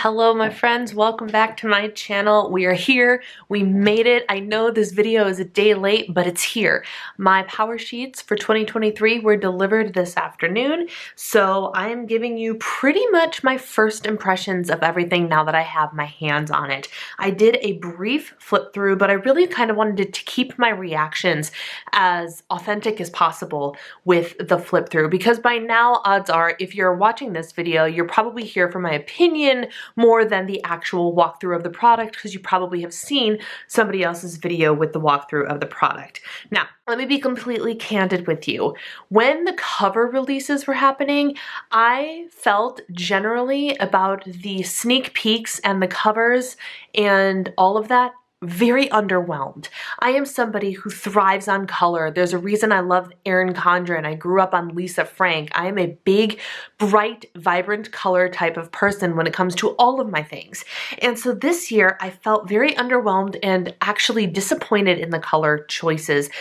Hello my friends, welcome back to my channel. We are here, we made it. I know this video is a day late, but it's here. My power sheets for 2023 were delivered this afternoon, so I am giving you pretty much my first impressions of everything now that I have my hands on it. I did a brief flip through, but I really kind of wanted to keep my reactions as authentic as possible with the flip through, because by now odds are if you're watching this video, you're probably here for my opinion more than the actual walkthrough of the product, because you probably have seen somebody else's video with the walkthrough of the product. Now, let me be completely candid with you. When the cover releases were happening, I felt generally about the sneak peeks and the covers and all of that very underwhelmed. I am somebody who thrives on color. There's a reason I love Erin Condren. I grew up on Lisa Frank. I am a big, bright, vibrant color type of person when it comes to all of my things. And so this year I felt very underwhelmed and actually disappointed in the color choices.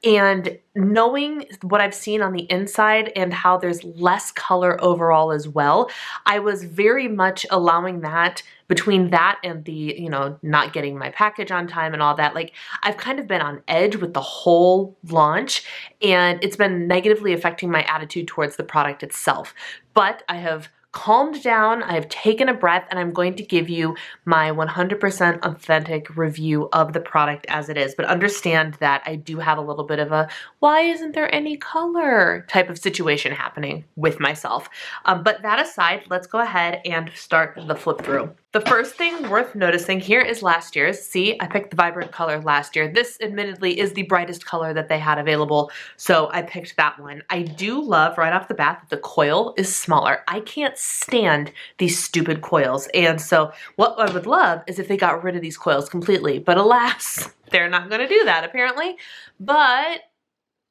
And knowing what I've seen on the inside and how there's less color overall as well, I was very much allowing that between that and the, not getting my package on time and all that. Like, I've kind of been on edge with the whole launch, and it's been negatively affecting my attitude towards the product itself. But I have calmed down, I have taken a breath, and I'm going to give you my 100% authentic review of the product as it is. But understand that I do have a little bit of a why isn't there any color type of situation happening with myself. But that aside, let's go ahead and start the flip through. The first thing worth noticing here is last year's. See, I picked the vibrant color last year. This admittedly is the brightest color that they had available, so I picked that one. I do love right off the bat that the coil is smaller. I can't stand these stupid coils, and so what I would love is if they got rid of these coils completely, but alas, they're not gonna do that apparently. But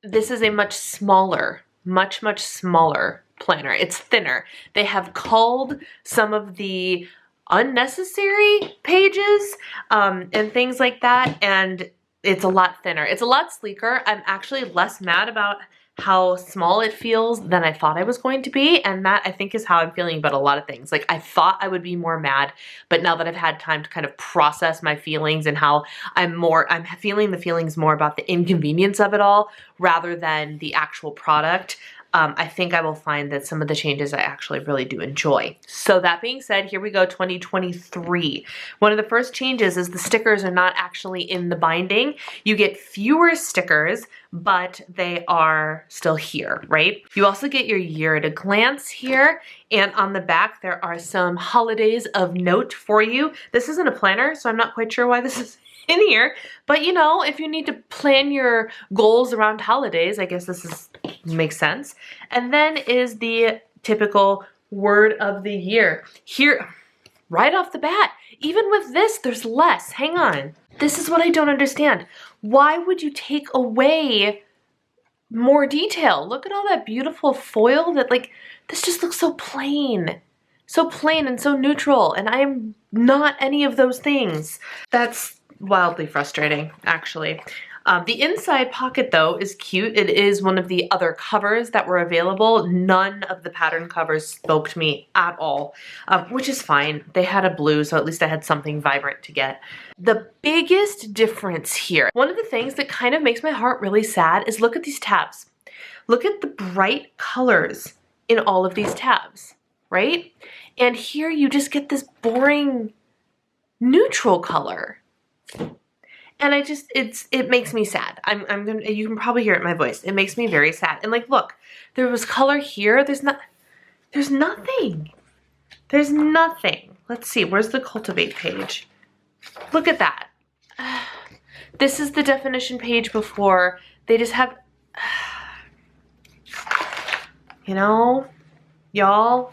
this is a much smaller, much smaller planner. It's thinner. They have culled some of the unnecessary pages and things like that, and it's a lot thinner. It's a lot sleeker. I'm actually less mad about how small it feels than I thought I was going to be, and that I think is how I'm feeling about a lot of things. Like, I thought I would be more mad, but now that I've had time to kind of process my feelings and how I'm feeling the feelings more about the inconvenience of it all rather than the actual product, I think I will find that some of the changes I actually really do enjoy. So that being said, here we go, 2023. One of the first changes is the stickers are not actually in the binding. You get fewer stickers, but they are still here, right? You also get your year at a glance here, and on the back there are some holidays of note for you. This isn't a planner, so I'm not quite sure why this is in here, but if you need to plan your goals around holidays, I guess this makes sense. And then is the typical word of the year. Here, right off the bat, even with this, there's less. Hang on. This is what I don't understand. Why would you take away more detail? Look at all that beautiful foil this just looks so plain. So plain and so neutral, and I am not any of those things. That's wildly frustrating, actually. The inside pocket, though, is cute. It is one of the other covers that were available. None of the pattern covers spoke to me at all, which is fine. They had a blue, so at least I had something vibrant to get. The biggest difference here, one of the things that kind of makes my heart really sad, is look at these tabs. Look at the bright colors in all of these tabs, right? And here you just get this boring neutral color. And it makes me sad. You can probably hear it in my voice. It makes me very sad. And look, there was color here. There's nothing. There's nothing. Let's see, where's the Cultivate page? Look at that. This is the definition page before. They just have, y'all.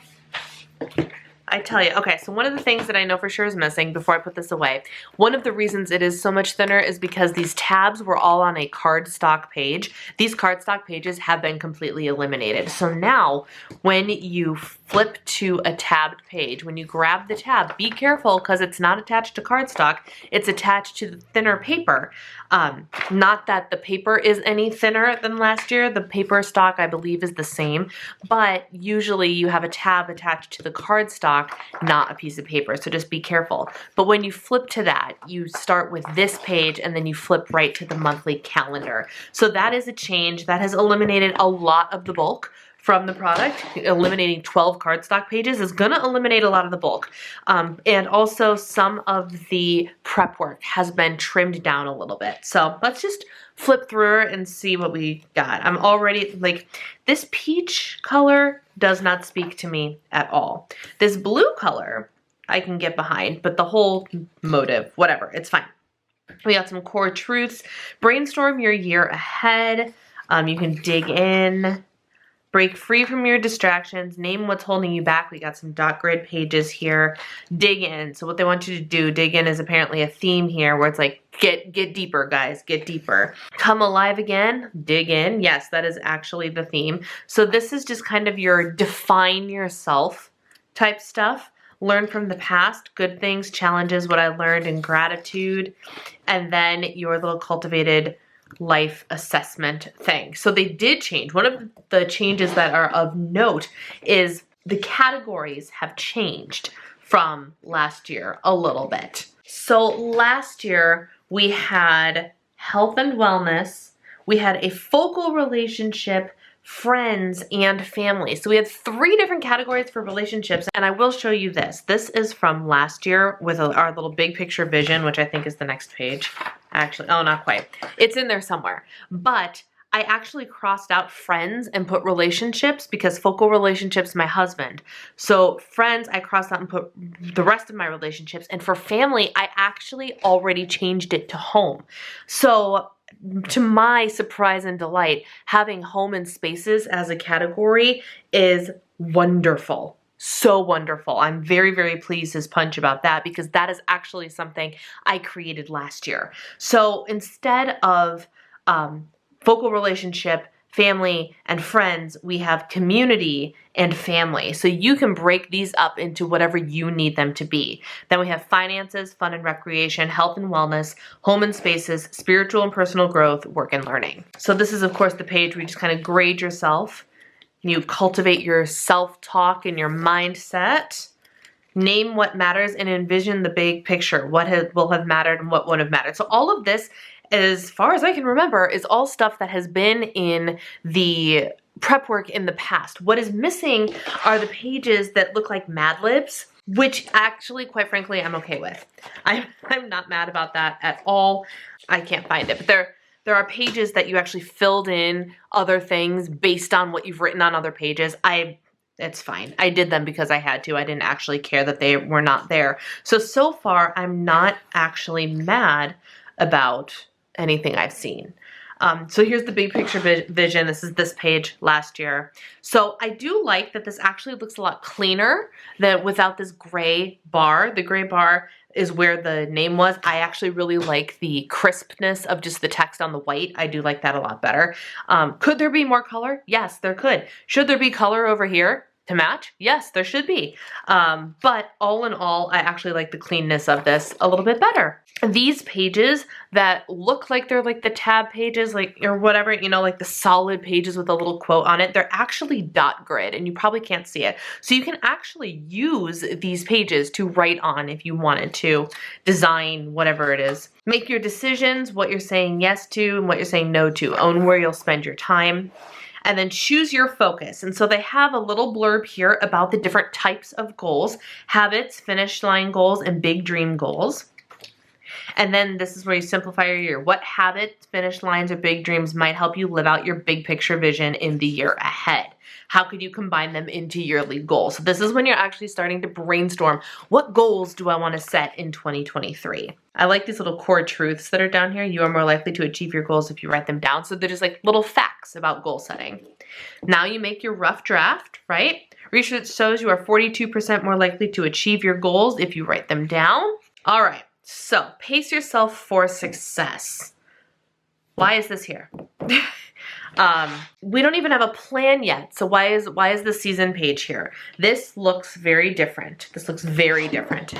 I tell you. Okay, so one of the things that I know for sure is missing before I put this away, one of the reasons it is so much thinner is because these tabs were all on a cardstock page. These cardstock pages have been completely eliminated. So now when you flip to a tabbed page, when you grab the tab, be careful because it's not attached to cardstock. It's attached to the thinner paper. Not that the paper is any thinner than last year. The paper stock, I believe, is the same, but usually you have a tab attached to the cardstock cardstock, not a piece of paper. So just be careful. But when you flip to that, you start with this page and then you flip right to the monthly calendar. So that is a change that has eliminated a lot of the bulk from the product. Eliminating 12 cardstock pages is gonna eliminate a lot of the bulk. And also some of the prep work has been trimmed down a little bit. So let's just flip through and see what we got. I'm already like, this peach color does not speak to me at all. This blue color I can get behind, but the whole motive, whatever, it's fine. We got some core truths. Brainstorm your year ahead. You can dig in. Break free from your distractions. Name what's holding you back. We got some dot grid pages here. Dig in. So what they want you to do, dig in is apparently a theme here where it's like, get deeper, guys, get deeper. Come alive again, dig in. Yes, that is actually the theme. So this is just kind of your define yourself type stuff. Learn from the past, good things, challenges, what I learned, and gratitude. And then your little cultivated life assessment thing. So they did change. One of the changes that are of note is the categories have changed from last year a little bit. So last year we had health and wellness, we had a focal relationship, friends, and family. So we had 3 different categories for relationships, and I will show you this. This is from last year with our little big picture vision, which I think is the next page. Actually, oh, not quite. It's in there somewhere. But I actually crossed out friends and put relationships because focal relationships, my husband. So friends, I crossed out and put the rest of my relationships. And for family, I actually already changed it to home. So to my surprise and delight, having home and spaces as a category is wonderful. So wonderful. I'm very, very pleased as punch about that because that is actually something I created last year. So instead of focal relationship, family, and friends, we have community and family. So you can break these up into whatever you need them to be. Then we have finances, fun and recreation, health and wellness, home and spaces, spiritual and personal growth, work and learning. So this is, of course, the page where you just kind of grade yourself. You cultivate your self-talk and your mindset. Name what matters and envision the big picture. What will have mattered and what won't have mattered. So all of this, as far as I can remember, is all stuff that has been in the prep work in the past. What is missing are the pages that look like Mad Libs, which actually, quite frankly, I'm okay with. I'm not mad about that at all. I can't find it, but there are pages that you actually filled in other things based on what you've written on other pages. It's fine. I did them because I had to. I didn't actually care that they were not there. So far, I'm not actually mad about anything I've seen. So here's the big picture vision. This is this page last year. So I do like that this actually looks a lot cleaner than without this gray bar. The gray bar is where the name was. I actually really like the crispness of just the text on the white. I do like that a lot better. Could there be more color? Yes, there could. Should there be color over here to match? Yes, there should be. But all in all, I actually like the cleanness of this a little bit better. These pages that look like they're like the tab pages, like, or whatever, you know, like the solid pages with a little quote on it, they're actually dot grid and you probably can't see it. So you can actually use these pages to write on if you wanted to design whatever it is. Make your decisions, what you're saying yes to and what you're saying no to. Own where you'll spend your time. And then choose your focus. And so they have a little blurb here about the different types of goals: habits, finish line goals, and big dream goals. And then this is where you simplify your year. What habits, finish lines, or big dreams might help you live out your big picture vision in the year ahead? How could you combine them into yearly goals? So this is when you're actually starting to brainstorm, what goals do I want to set in 2023? I like these little core truths that are down here. You are more likely to achieve your goals if you write them down. So they're just like little facts about goal setting. Now you make your rough draft, right? Research shows you are 42% more likely to achieve your goals if you write them down. All right. So pace yourself for success. Why is this here? We don't even have a plan yet. So why is the season page here? This looks very different. This looks very different.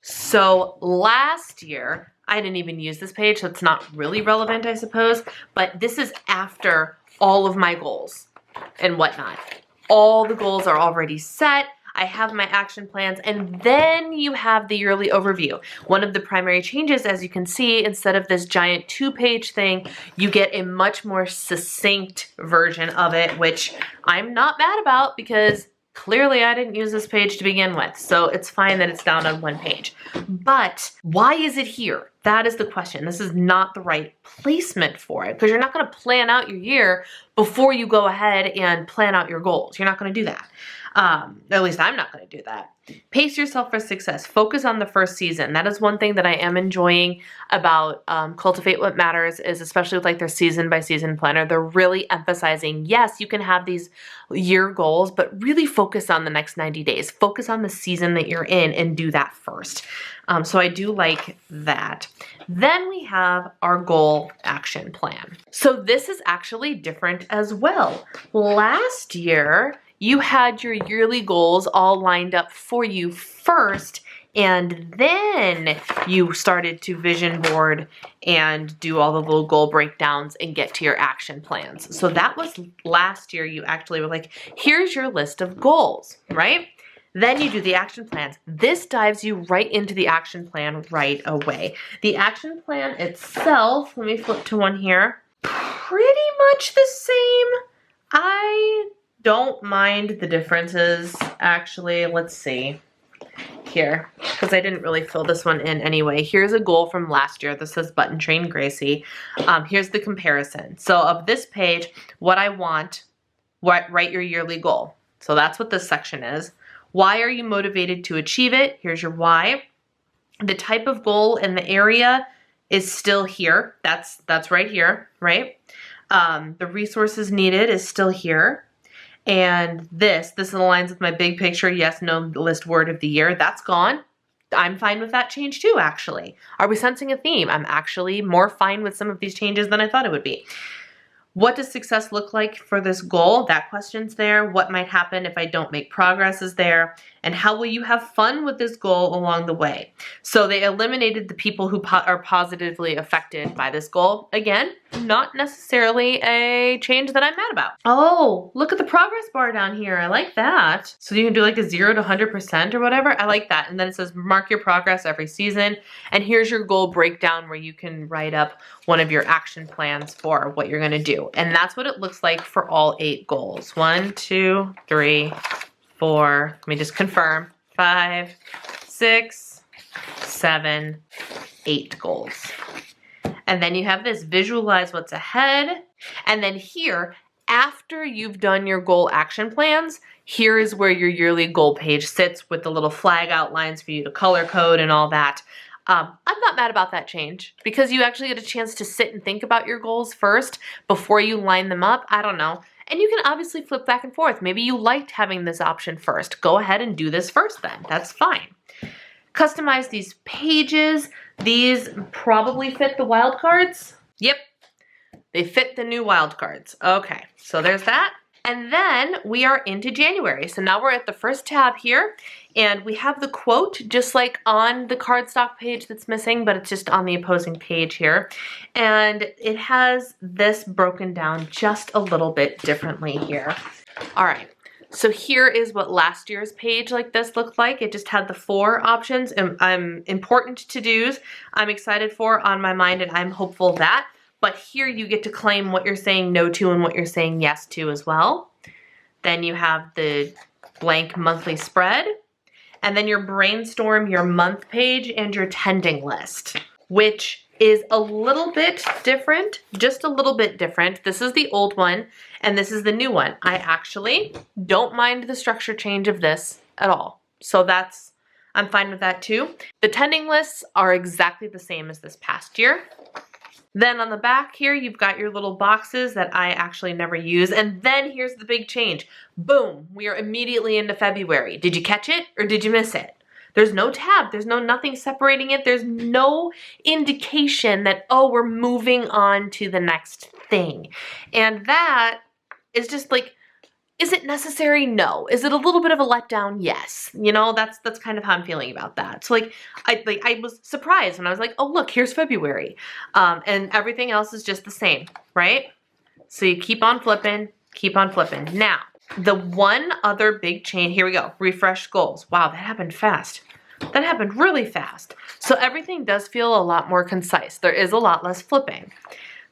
So last year, I didn't even use this page, so it's not really relevant, I suppose. But this is after all of my goals and whatnot. All the goals are already set. I have my action plans, and then you have the yearly overview. One of the primary changes, as you can see, instead of this giant 2-page thing, you get a much more succinct version of it, which I'm not mad about because clearly I didn't use this page to begin with, so it's fine that it's down on 1 page. But why is it here? That is the question. This is not the right placement for it because you're not going to plan out your year before you go ahead and plan out your goals. You're not going to do that. At least I'm not going to do that. Pace yourself for success. Focus on the first season. That is one thing that I am enjoying about Cultivate What Matters, is especially with like their season by season planner. They're really emphasizing, yes, you can have these year goals, but really focus on the next 90 days. Focus on the season that you're in and do that first. So I do like that. Then we have our goal action plan. So this is actually different as well. Last year, you had your yearly goals all lined up for you first, and then you started to vision board and do all the little goal breakdowns and get to your action plans. So that was last year. You actually were like, here's your list of goals, right? Then you do the action plans. This dives you right into the action plan right away. The action plan itself, let me flip to one here, pretty much the same. I don't mind the differences, actually. Let's see here, because I didn't really fill this one in anyway. Here's a goal from last year. This says Button Train Gracie. Here's the comparison. So of this page, what I want, write your yearly goal. So that's what this section is. Why are you motivated to achieve it? Here's your why. The type of goal and the area is still here. That's right here, right? The resources needed is still here. And this aligns with my big picture, yes, no list word of the year. That's gone. I'm fine with that change too, actually. Are we sensing a theme? I'm actually more fine with some of these changes than I thought it would be. What does success look like for this goal? That question's there. What might happen if I don't make progress is there. And how will you have fun with this goal along the way? So they eliminated the people who are positively affected by this goal. Again, not necessarily a change that I'm mad about. Oh, look at the progress bar down here. I like that. So you can do like a 0 to 100% or whatever. I like that. And then it says mark your progress every season. And here's your goal breakdown where you can write up one of your action plans for what you're going to do. And that's what it looks like for all 8 goals. 1, 2, 3, 4, let me just confirm, 5, 6, 7, 8 goals. And then you have this, visualize what's ahead. And then here, after you've done your goal action plans, here is where your yearly goal page sits with the little flag outlines for you to color code and all that. I'm not mad about that change because you actually get a chance to sit and think about your goals first before you line them up. I don't know. And you can obviously flip back and forth. Maybe you liked having this option first. Go ahead and do this first then. That's fine. Customize these pages. These probably fit the wildcards. Yep, they fit the new wildcards. Okay, so there's that. And then we are into January. So now we're at the first tab here, and we have the quote just like on the cardstock page that's missing, but it's just on the opposing page here. And it has this broken down just a little bit differently here. All right. So here is what last year's page like this looked like. It just had the 4 options and important to-dos I'm excited for on my mind, and I'm hopeful that. But here you get to claim what you're saying no to and what you're saying yes to as well. Then you have the blank monthly spread, and then your brainstorm, your month page, and your tending list, which is a little bit different, just a little bit different. This is the old one, and this is the new one. I actually don't mind the structure change of this at all. So I'm fine with that too. The tending lists are exactly the same as this past year. Then on the back here, you've got your little boxes that I actually never use. And then here's the big change. Boom, we are immediately into February. Did you catch it or did you miss it? There's no tab, there's nothing separating it. There's no indication that, oh, we're moving on to the next thing. And that is just like, is it necessary? No. Is it a little bit of a letdown? Yes. You know, that's kind of how I'm feeling about that. So I was surprised when I was like, oh, look, here's February. And everything else is just the same, right? So you keep on flipping, keep on flipping. Now, The one other big change, here we go, refresh goals. Wow, that happened fast. That happened really fast. So everything does feel a lot more concise. There is a lot less flipping.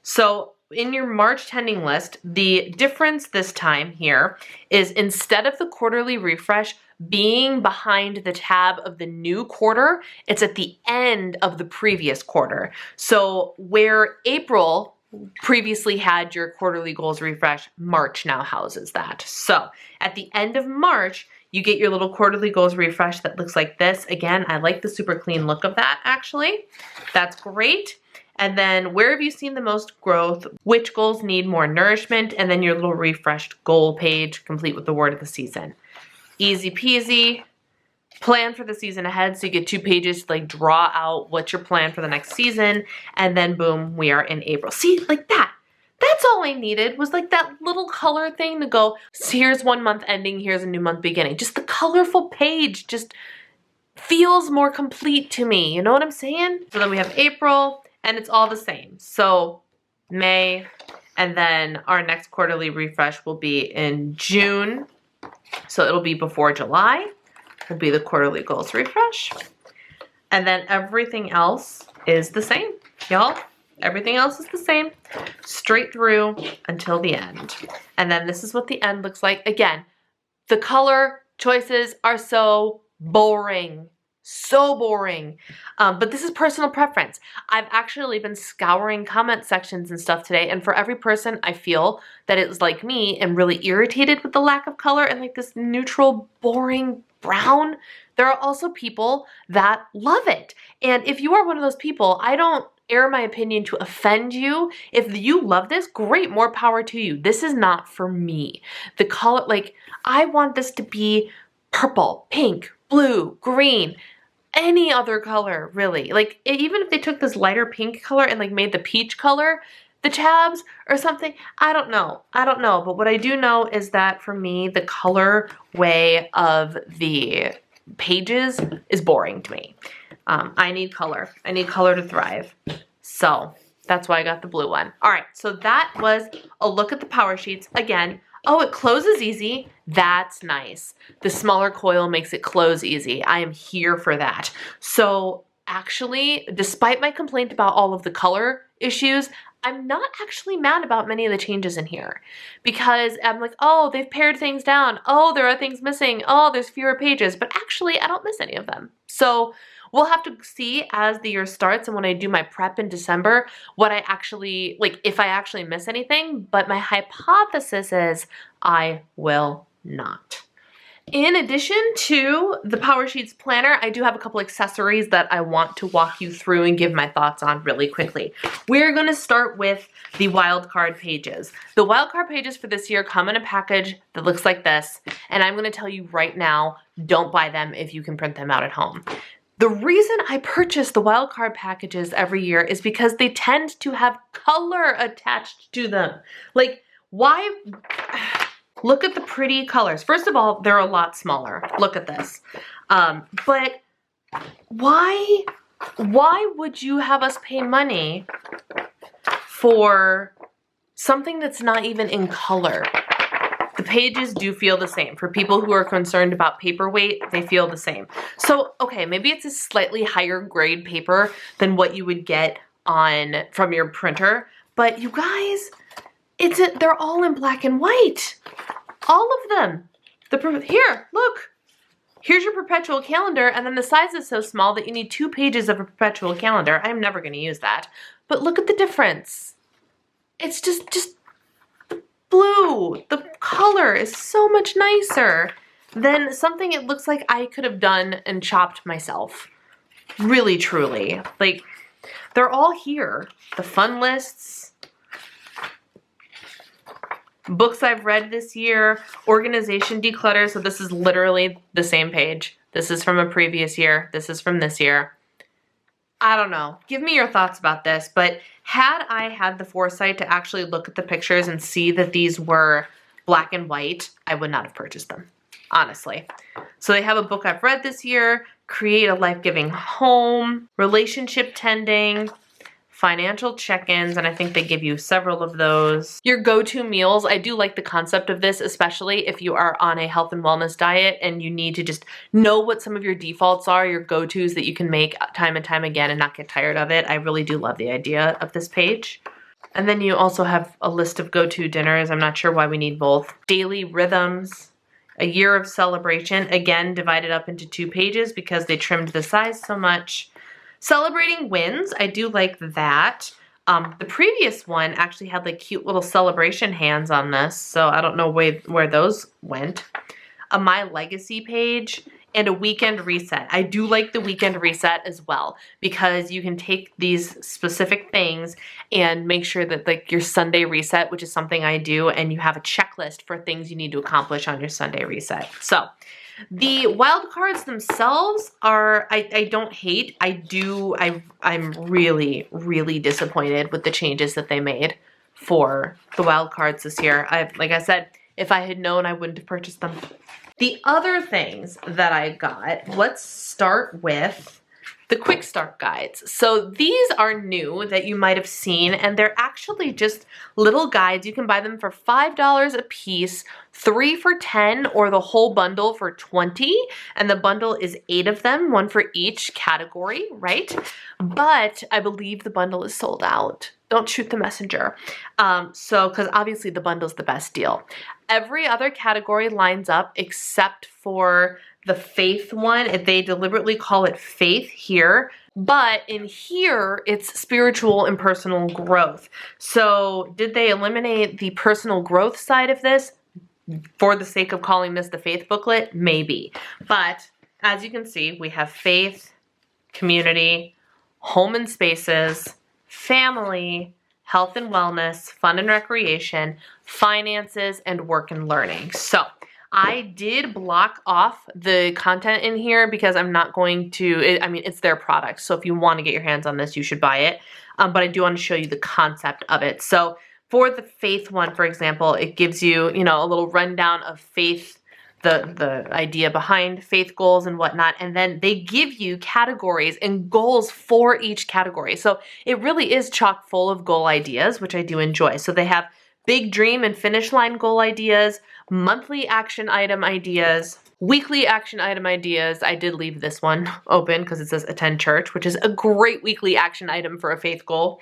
So in your March tending list, the difference this time here is instead of the quarterly refresh being behind the tab of the new quarter, it's at the end of the previous quarter. So where April previously had your quarterly goals refresh, March now houses that. So at the end of March, you get your little quarterly goals refresh that looks like this. Again, I like the super clean look of that actually. That's great. And then where have you seen the most growth? Which goals need more nourishment? And then your little refreshed goal page, complete with the word of the season. Easy peasy. Plan for the season ahead. So you get 2 pages to like draw out what's your plan for the next season. And then boom, we are in April. See, like that. That's all I needed was like that little color thing to go, so here's one month ending, here's a new month beginning. Just the colorful page just feels more complete to me. You know what I'm saying? So then we have April and it's all the same. So May, and then our next quarterly refresh will be in June. So it'll be before July. Will be the quarterly goals refresh. And then everything else is the same, y'all. Everything else is the same, straight through until the end. And then this is what the end looks like. Again, the color choices are so boring. So boring. But this is personal preference. I've actually been scouring comment sections and stuff today, and for every person I feel that is like me and really irritated with the lack of color and like this neutral, boring brown, there are also people that love it. And if you are one of those people, I don't air my opinion to offend you. If you love this, great, more power to you. This is not for me. The color, like, I want this to be purple, pink, blue, green, any other color, really. Like, even if they took this lighter pink color and like made the peach color the tabs or something, I don't know. I don't know. But what I do know is that for me, the color way of the pages is boring to me. I need color. I need color to thrive. So that's why I got the blue one. All right, so that was a look at the power sheets. Again, oh, it closes easy. That's nice. The smaller coil makes it close easy. I am here for that. So actually, despite my complaint about all of the color issues, I'm not actually mad about many of the changes in here because I'm like, oh, they've pared things down. Oh, there are things missing. Oh, there's fewer pages, but actually I don't miss any of them. So we'll have to see as the year starts and when I do my prep in December, what I actually, like if I actually miss anything, but my hypothesis is I will not. In addition to the Power Sheets planner, I do have a couple accessories that I want to walk you through and give my thoughts on really quickly. We're going to start with the Wildcard pages. The Wildcard pages for this year come in a package that looks like this, and I'm going to tell you right now, don't buy them if you can print them out at home. The reason I purchase the Wildcard packages every year is because they tend to have color attached to them. Like, why? Look at the pretty colors. First of all, they're a lot smaller. Look at this. But why would you have us pay money for something that's not even in color? The pages do feel the same. For people who are concerned about paperweight, they feel the same. So, okay, maybe it's a slightly higher grade paper than what you would get from your printer. But you guys, they're all in black and white. All of them. Here, look. Here's your perpetual calendar, and then the size is so small that you need 2 pages of a perpetual calendar. I'm never going to use that. But look at the difference. It's just blue. The color is so much nicer than something it looks like I could have done and chopped myself. Really, truly. Like, they're all here. The fun lists, books I've read this year, organization declutter. So this is literally the same page. This is from a previous year. This is from this year. I don't know. Give me your thoughts about this. But had I had the foresight to actually look at the pictures and see that these were black and white, I would not have purchased them, honestly. So they have a book I've read this year, Create a Life-Giving Home, Relationship Tending, financial check-ins, and I think they give you several of those. Your go-to meals, I do like the concept of this, especially if you are on a health and wellness diet and you need to just know what some of your defaults are, your go-tos that you can make time and time again and not get tired of it. I really do love the idea of this page. And then you also have a list of go-to dinners. I'm not sure why we need both. Daily rhythms, a year of celebration, again divided up into 2 pages because they trimmed the size so much. Celebrating wins, I do like that. The previous one actually had like cute little celebration hands on this, so I don't know where those went. A My Legacy page and a weekend reset. I do like the weekend reset as well because you can take these specific things and make sure that like your Sunday reset, which is something I do, and you have a checklist for things you need to accomplish on your Sunday reset. So the wild cards themselves are, I don't hate. I'm really, really disappointed with the changes that they made for the wild cards this year. Like I said, if I had known, I wouldn't have purchased them. The other things that I got, let's start with the quick start guides. So these are new that you might have seen, and they're actually just little guides. You can buy them for $5 a piece, 3 for $10, or the whole bundle for $20. And the bundle is 8 of them, 1 for each category, right? But I believe the bundle is sold out. Don't shoot the messenger. Because obviously the bundle's the best deal. Every other category lines up except for the faith one. They deliberately call it faith here, but in here it's spiritual and personal growth. So did they eliminate the personal growth side of this for the sake of calling this the faith booklet? Maybe. But as you can see, we have faith, community, home and spaces, family, health and wellness, fun and recreation, finances, and work and learning. So I did block off the content in here because I'm not going to, I mean, it's their product. So if you want to get your hands on this, you should buy it. But I do want to show you the concept of it. So for the faith one, for example, it gives you, a little rundown of faith, the idea behind faith goals and whatnot. And then they give you categories and goals for each category. So it really is chock full of goal ideas, which I do enjoy. So they have big dream and finish line goal ideas, monthly action item ideas, weekly action item ideas. I did leave this one open because it says attend church, which is a great weekly action item for a faith goal.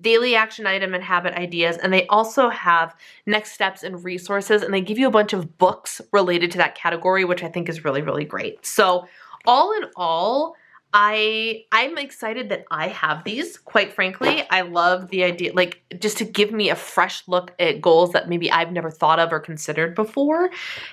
Daily action item and habit ideas. And they also have next steps and resources, and they give you a bunch of books related to that category, which I think is really, really great. So all in all, I'm excited that I have these, quite frankly. I love the idea, like, just to give me a fresh look at goals that maybe I've never thought of or considered before.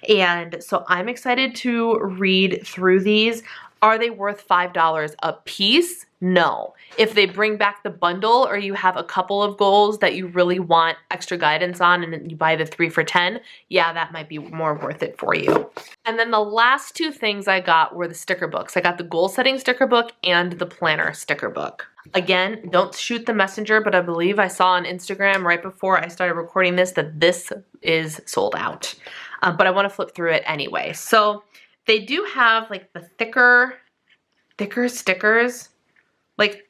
And so I'm excited to read through these. Are they worth $5 a piece? No. If they bring back the bundle, or you have a couple of goals that you really want extra guidance on and then you buy the 3 for $10, yeah, that might be more worth it for you. And then the last 2 things I got were the sticker books. I got the goal setting sticker book and the planner sticker book. Again, don't shoot the messenger, but I believe I saw on Instagram right before I started recording this that this is sold out. But I want to flip through it anyway. So they do have like the thicker stickers. Like,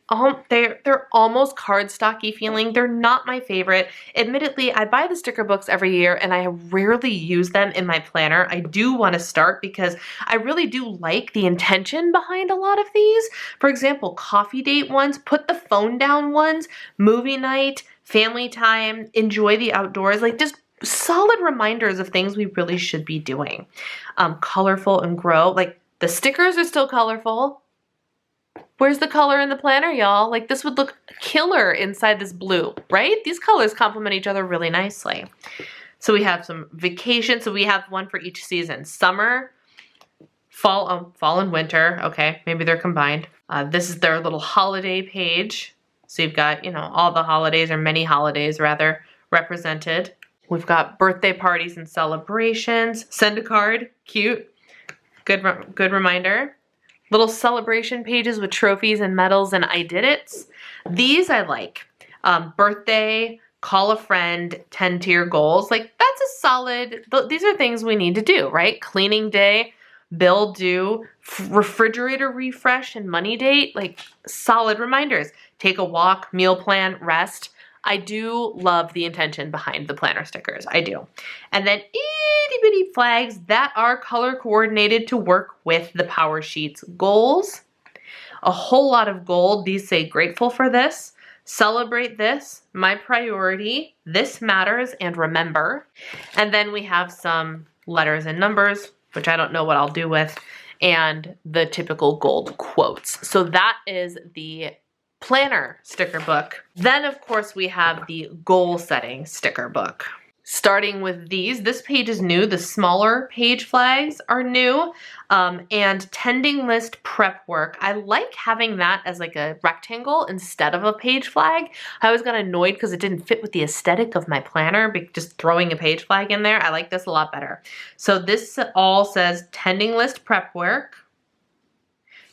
they're almost cardstocky feeling. They're not my favorite. Admittedly, I buy the sticker books every year and I rarely use them in my planner. I do want to start because I really do like the intention behind a lot of these. For example, coffee date ones, put the phone down ones, movie night, family time, enjoy the outdoors, like just solid reminders of things we really should be doing. Colorful and grow. Like, the stickers are still colorful. Where's the color in the planner, y'all? Like, this would look killer inside this blue, right? These colors complement each other really nicely. So we have some vacation. So we have one for each season. Summer, fall and winter. Okay, maybe they're combined. This is their little holiday page. So you've got, all the holidays, or many holidays rather, represented. We've got birthday parties and celebrations. Send a card, cute. Good reminder. Little celebration pages with trophies and medals and I did it. These I like. Birthday, call a friend, 10 to your goals. Like, that's a solid, these are things we need to do, right? Cleaning day, bill due, refrigerator refresh and money date, like solid reminders. Take a walk, meal plan, rest. I do love the intention behind the planner stickers. I do. And then itty bitty flags that are color coordinated to work with the Power Sheets goals. A whole lot of gold. These say grateful for this, celebrate this, my priority, this matters, and remember. And then we have some letters and numbers, which I don't know what I'll do with, and the typical gold quotes. So that is the planner sticker book. Then of course we have the goal setting sticker book. Starting with these, this page is new. The smaller page flags are new. And tending list prep work. I like having that as like a rectangle instead of a page flag. I always got annoyed because it didn't fit with the aesthetic of my planner, just throwing a page flag in there. I like this a lot better. So this all says tending list prep work.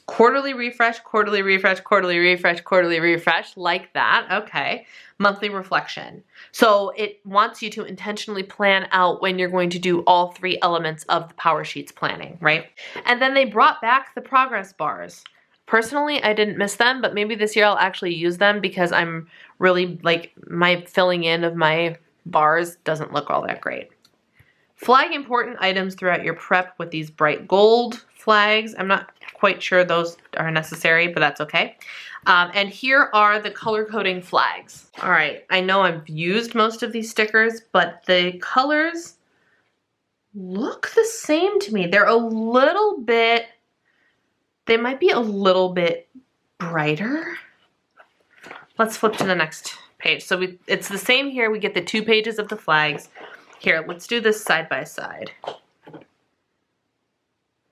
Quarterly refresh, quarterly refresh, quarterly refresh, quarterly refresh, like that, okay. Monthly reflection. So it wants you to intentionally plan out when you're going to do all 3 elements of the Power Sheets planning, right? And then they brought back the progress bars. Personally, I didn't miss them, but maybe this year I'll actually use them because I'm really, like, my filling in of my bars doesn't look all that great. Flag important items throughout your prep with these bright gold flags. I'm not quite sure those are necessary, but that's okay. And here are the color coding flags. All right, I know I've used most of these stickers, but the colors look the same to me. They're a little bit, they might be a little bit brighter. Let's flip to the next page. So it's the same here. We get the 2 pages of the flags. Here, let's do this side by side.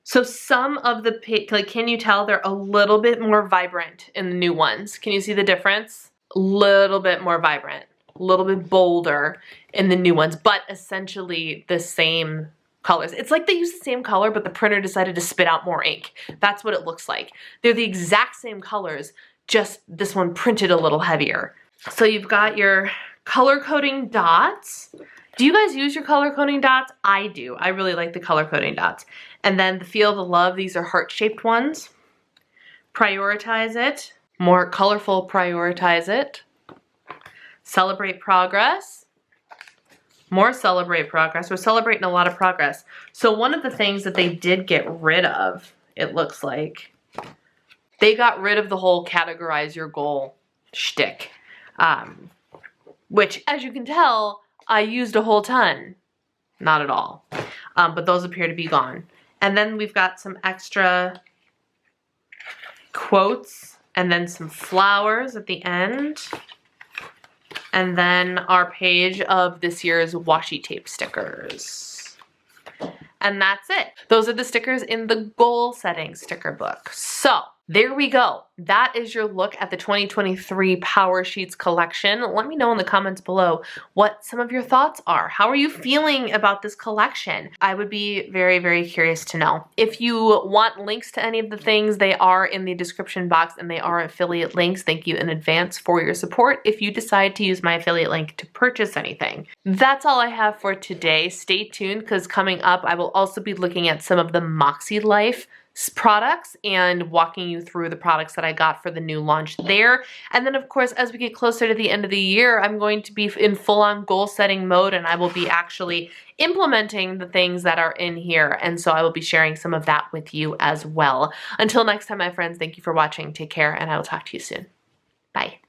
So some of the, like, can you tell they're a little bit more vibrant in the new ones? Can you see the difference? A little bit more vibrant, a little bit bolder in the new ones, but essentially the same colors. It's like they use the same color, but the printer decided to spit out more ink. That's what it looks like. They're the exact same colors, just this one printed a little heavier. So you've got your color coding dots. Do you guys use your color coding dots? I do. I really like the color coding dots. And then the feel the love, these are heart-shaped ones. Prioritize it. More colorful, prioritize it. Celebrate progress. More celebrate progress. We're celebrating a lot of progress. So one of the things that they did get rid of, it looks like, they got rid of the whole categorize your goal shtick. Which, as you can tell, I used a whole ton. Not at all. But those appear to be gone. And then we've got some extra quotes and then some flowers at the end. And then our page of this year's washi tape stickers. And that's it. Those are the stickers in the goal setting sticker book. So there we go. That is your look at the 2023 Power Sheets collection. Let me know in the comments below what some of your thoughts are. How are you feeling about this collection? I would be very, very curious to know. If you want links to any of the things, they are in the description box and they are affiliate links. Thank you in advance for your support if you decide to use my affiliate link to purchase anything. That's all I have for today. Stay tuned because coming up, I will also be looking at some of the Moxie Life products and walking you through the products that I got for the new launch there. And then of course, as we get closer to the end of the year, I'm going to be in full-on goal setting mode and I will be actually implementing the things that are in here. And so I will be sharing some of that with you as well. Until next time, my friends, thank you for watching. Take care and I will talk to you soon. Bye.